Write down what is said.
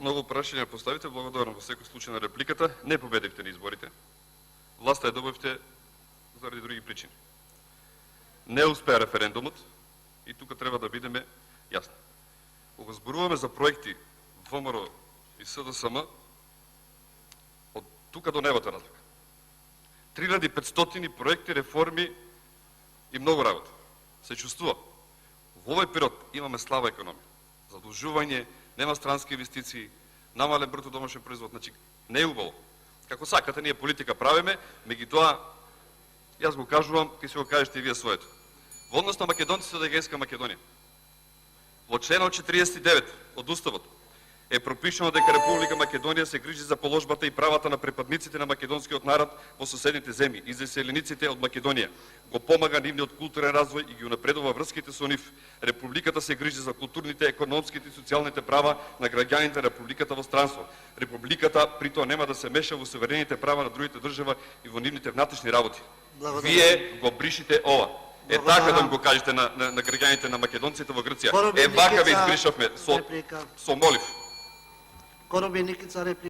Много прашања поставите, благодарам во секој случај на репликата. Не победивте на изборите. Власта ја добивте заради други причини. Не успеа референдумот и тука треба да бидеме јасни. Кога зборуваме за проекти ВМРО и СДСМ, од тука до небото разлика. 3500 проекти, реформи и многу работа. Се чувствува. Во овој период имаме слаба економија. Задолжување, нема странски инвестиции, намален бруто домашен производ, значи не е убаво. Како сакате, ние политика правиме, меѓутоа, јас го кажувам, ке си го кажете и вие своето. Во однос на македонците од Егејска Македонија, во членот 49 од Уставот е пропишано дека Република Македонија се грижи за положбата и правата на припадниците на македонскиот народ во соседните земји и за селениците од Македонија, го помага нивниот културен развој и ги унапредува врските со нив. Републиката се грижи за културните, економските и социјалните права на граѓаните на Републиката во странство. Републиката при тоа нема да се меша во суверените права на другите држава и во нивните внатрешни работи. Вие го бришите ова. Е така да го кажете на граѓаните на македонците во Грција. Е вака ве избришавме со молив. Коробин Никица, реплика.